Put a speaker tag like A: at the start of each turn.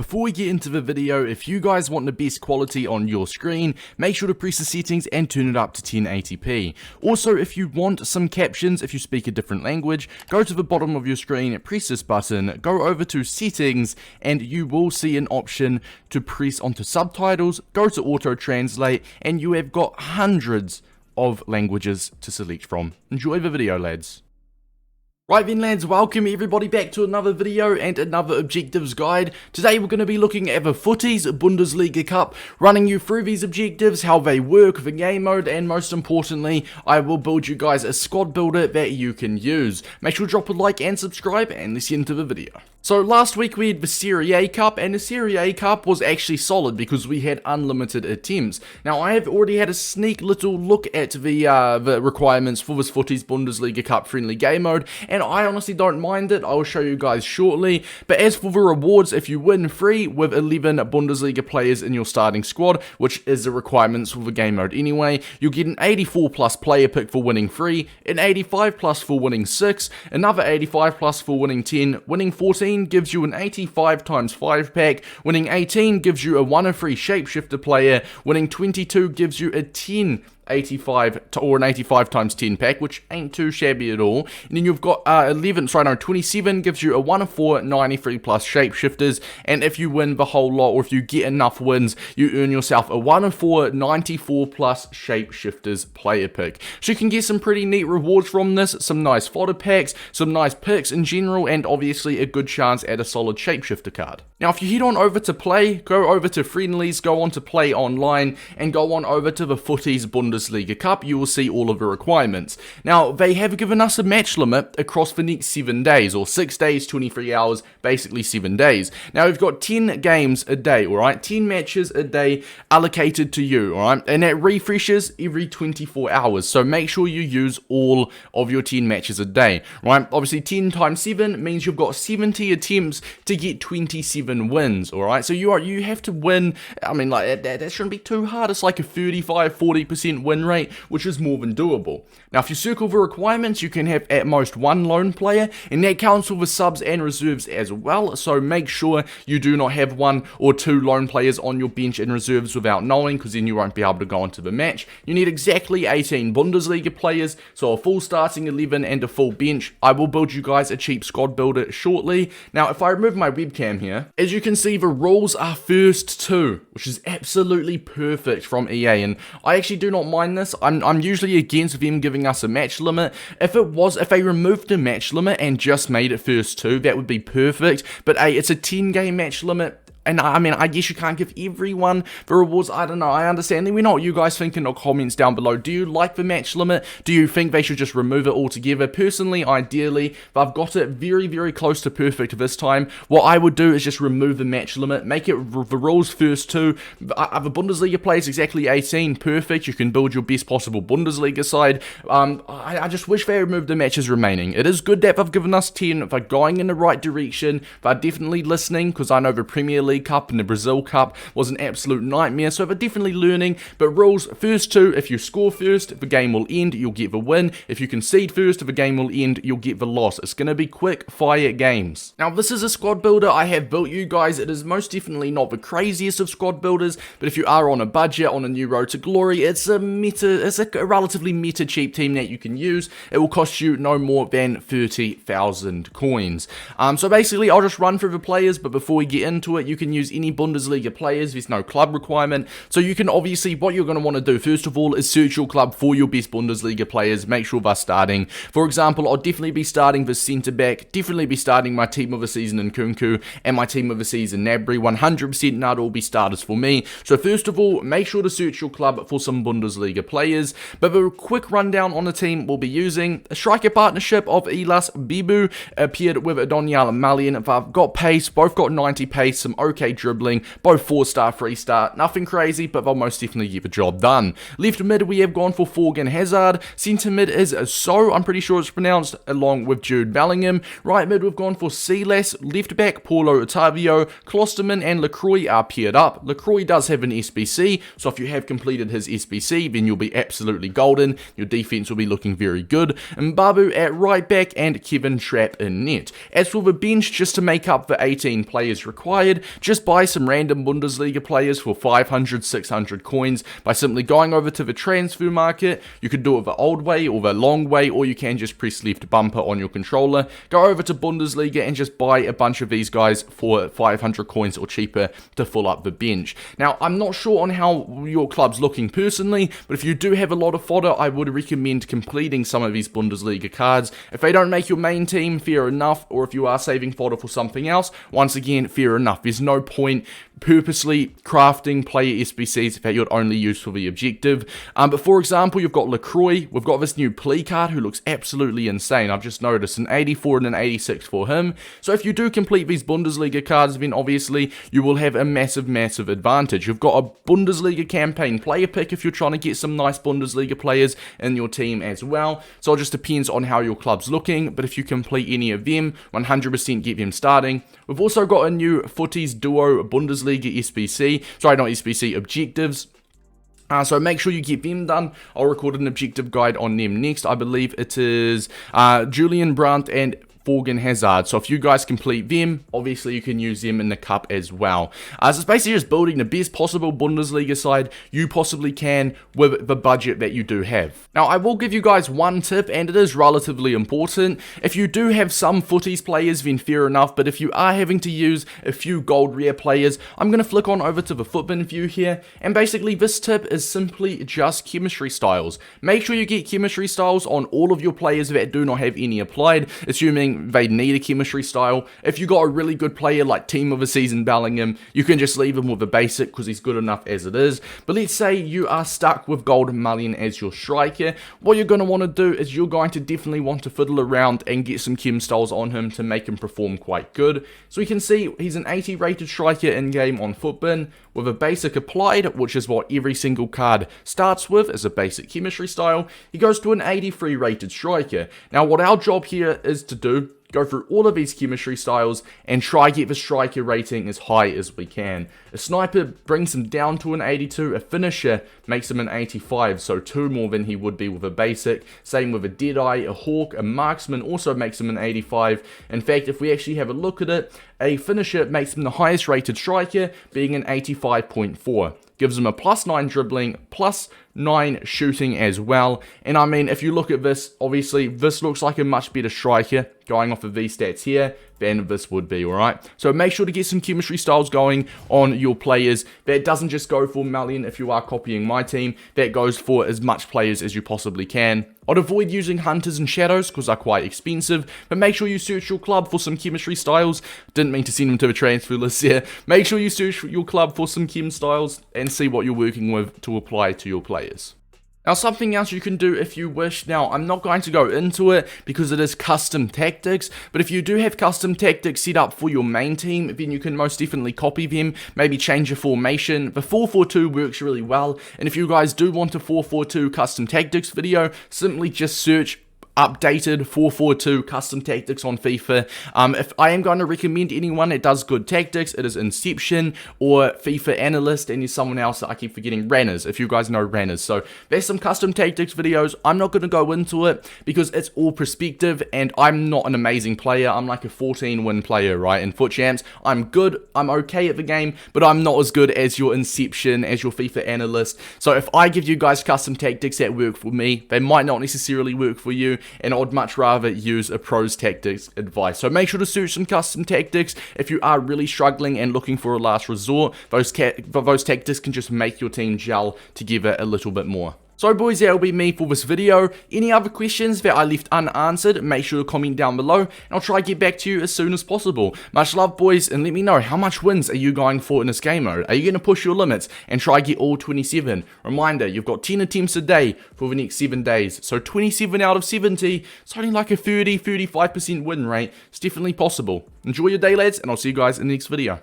A: Before we get into the video, if you guys want the best quality on your screen, make sure to press the settings and turn it up to 1080p. Also, if you want some captions, if you speak a different language, go to the bottom of your screen, press this button, go over to settings, and you will see an option to press onto subtitles, go to auto translate, and you have got hundreds of languages to select from. Enjoy the video, lads. Right then lads, welcome everybody back to another video and another objectives guide. Today we're going to be looking at the FUTTIES Bundesliga Cup, running you through these objectives, how they work, the game mode, and most importantly, I will build you guys a squad builder that you can use. Make sure to drop a like and subscribe, and let's get into the video. So last week we had the Serie A Cup, and the Serie A Cup was actually solid because we had unlimited attempts. Now I have already had a sneak little look at the requirements for this FUTTIES Bundesliga Cup friendly game mode, and I honestly don't mind it. I will show you guys shortly. But as for the rewards, if you win free with 11 Bundesliga players in your starting squad, which is the requirements for the game mode anyway, you'll get an 84 plus player pick for winning free, an 85 plus for winning 6, another 85 plus for winning 10, winning 14 gives you an 85 times 5 pack, winning 18 gives you a 1 of free shapeshifter player, winning 22 gives you a 10 or an 85 times 10 pack, which ain't too shabby at all. And then you've got 27 gives you a 1 of 4 93 plus shapeshifters, and if you win the whole lot, or if you get enough wins, you earn yourself a 1 of 4 94 plus shapeshifters player pick. So you can get some pretty neat rewards from this, some nice fodder packs, some nice picks in general, and obviously a good chance at a solid shapeshifter card. Now if you head on over to play, go over to friendlies, go on to play online, and go on over to the FUTTIES Bundesliga Cup, you will see all of the requirements. Now, they have given us a match limit across the next 7 days, or 6 days, 23 hours, basically 7 days. Now, we've got 10 games a day, alright? 10 matches a day allocated to you, alright? And that refreshes every 24 hours, so make sure you use all of your 10 matches a day, right? Obviously, 10 times 7 means you've got 70 attempts to get 27 wins, alright? So you have to win. I mean, like, that shouldn't be too hard. It's like a 35-40% win rate, which is more than doable. Now, if you circle the requirements, you can have at most 1 lone player, and that counts for the subs and reserves as well, so make sure you do not have 1 or 2 lone players on your bench and reserves without knowing, because then you won't be able to go into the match. You need exactly 18 Bundesliga players, so a full starting 11 and a full bench. I will build you guys a cheap squad builder shortly. Now, if I remove my webcam here, as you can see, the rules are first 2, which is absolutely perfect from EA, and I actually do not mind this. I'm usually against them giving us a match limit. If they removed the match limit and just made it first 2, that would be perfect. But hey, it's a 10 game match limit. And I mean, I guess you can't give everyone the rewards. I don't know, I understand. Let me know what you guys think in the comments down below. Do you like the match limit? Do you think they should just remove it altogether? Personally, ideally, if I've got it very, very close to perfect this time, what I would do is just remove the match limit, make it the rules first 2. The Bundesliga players exactly 18, perfect. You can build your best possible Bundesliga side. I just wish they removed the matches remaining. It is good that they've given us 10. They're going in the right direction. They're definitely listening, because I know the Premier League Cup and the Brazil Cup was an absolute nightmare, so they're definitely learning. But rules first 2, if you score first, the game will end, you'll get the win. If you concede first, the game will end, you'll get the loss. It's going to be quick fire games. Now, this is a squad builder I have built you guys. It is most definitely not the craziest of squad builders, but if you are on a budget, on a new road to glory, it's a relatively meta cheap team that you can use. It will cost you no more than 30,000 coins. So basically, I'll just run through the players, but before we get into it, you can use any Bundesliga players. There's no club requirement, so you can obviously, what you're going to want to do first of all is search your club for your best Bundesliga players. Make sure they're starting. For example, I'll definitely be starting the centre back, definitely be starting my team of the season in Kunku, and my team of the season Nabry. 100% Nada will be starters for me. So first of all, make sure to search your club for some Bundesliga players. But the quick rundown on the team we'll be using: a striker partnership of Elas Bibu appeared with Donyal Malian. They've got pace, both got 90 pace, some okay dribbling, both 4-star, 3-star, nothing crazy, but they'll most definitely get the job done. Left mid, we have gone for Forgan Hazard. Centre mid is So, I'm pretty sure it's pronounced, along with Jude Bellingham. Right mid, we've gone for Silas. Left back, Paulo Otavio. Klosterman and Lacroix are paired up. Lacroix does have an SBC, so if you have completed his SBC, then you'll be absolutely golden. Your defense will be looking very good. And Babu at right back, and Kevin Trapp in net. As for the bench, just to make up the 18 players required, just buy some random Bundesliga players for 500, 600 coins by simply going over to the transfer market. You could do it the old way or the long way, or you can just press left bumper on your controller, go over to Bundesliga and just buy a bunch of these guys for 500 coins or cheaper to fill up the bench. Now, I'm not sure on how your club's looking personally, but if you do have a lot of fodder, I would recommend completing some of these Bundesliga cards. If they don't make your main team, fair enough, or if you are saving fodder for something else, once again, fair enough. There's no point purposely crafting player SBCs that you'd only use for the objective. But for example, you've got LaCroix. We've got this new Plea card who looks absolutely insane. I've just noticed an 84 and an 86 for him. So if you do complete these Bundesliga cards, then obviously you will have a massive, massive advantage. You've got a Bundesliga campaign player pick if you're trying to get some nice Bundesliga players in your team as well. So it just depends on how your club's looking. But if you complete any of them, 100% get them starting. We've also got a new FUTTIES Duo Bundesliga SBC. Sorry, not SBC, objectives. So make sure you get them done. I'll record an objective guide on them next. I believe it is Julian Brandt and Forgan Hazard. So if you guys complete them, obviously you can use them in the cup as well. So it's basically just building the best possible Bundesliga side you possibly can with the budget that you do have. Now, I will give you guys one tip, and it is relatively important. If you do have some FUTTIES players, then fair enough, but if you are having to use a few gold rare players, I'm going to flick on over to the FUTBin view here, and basically this tip is simply just chemistry styles. Make sure you get chemistry styles on all of your players that do not have any applied, assuming they need a chemistry style. If you got a really good player like Team of the Season Bellingham, you can just leave him with a basic because he's good enough as it is. But let's say you are stuck with Gold Mullion as your striker. What you're going to want to do is you're going to definitely want to fiddle around and get some chem styles on him to make him perform quite good. So we can see he's an 80 rated striker in game on FUTBin with a basic applied, which is what every single card starts with as a basic chemistry style. He goes to an 83 rated striker. Now what our job here is to do, go through all of these chemistry styles and try get the striker rating as high as we can. A sniper brings him down to an 82, a finisher makes him an 85, so 2 more than he would be with a basic. Same with a Deadeye, a Hawk, a marksman also makes him an 85. In fact, if we actually have a look at it, a finisher makes him the highest rated striker, being an 85.4. Gives him a +9 dribbling, +9 shooting as well. And I mean, if you look at this, obviously this looks like a much better striker going off of these stats here than this would be, alright? So make sure to get some chemistry styles going on your players. That doesn't just go for Mullion if you are copying my team. That goes for as much players as you possibly can. I'd avoid using Hunters and Shadows because they're quite expensive, but make sure you search your club for some chemistry styles. Didn't mean to send them to the transfer list here. Make sure you search your club for some chem styles and see what you're working with to apply to your players. Now, something else you can do if you wish. Now, I'm not going to go into it because it is custom tactics, but if you do have custom tactics set up for your main team, then you can most definitely copy them, maybe change your formation. The 4-4-2 works really well, and if you guys do want a 4-4-2 custom tactics video, simply just search updated 4-4-2 custom tactics on FIFA. If I am going to recommend anyone that does good tactics, it is Inception or FIFA Analyst, and there's someone else that I keep forgetting, Ranners, if you guys know Ranners. So there's some custom tactics videos. I'm not going to go into it because it's all perspective, and I'm not an amazing player. I'm like a 14 win player, right? In FUT Champs, I'm good, I'm okay at the game, but I'm not as good as your Inception, as your FIFA Analyst. So if I give you guys custom tactics that work for me, they might not necessarily work for you, and I would much rather use a pro's tactics advice. So make sure to search some custom tactics if you are really struggling and looking for a last resort. Those tactics can just make your team gel together a little bit more. So boys, that'll be me for this video. Any other questions that I left unanswered, make sure to comment down below, and I'll try to get back to you as soon as possible. Much love, boys, and let me know how much wins are you going for in this game mode. Are you going to push your limits and try to get all 27? Reminder, you've got 10 attempts a day for the next 7 days, so 27 out of 70, it's only like a 30-35% win rate. It's definitely possible. Enjoy your day, lads, and I'll see you guys in the next video.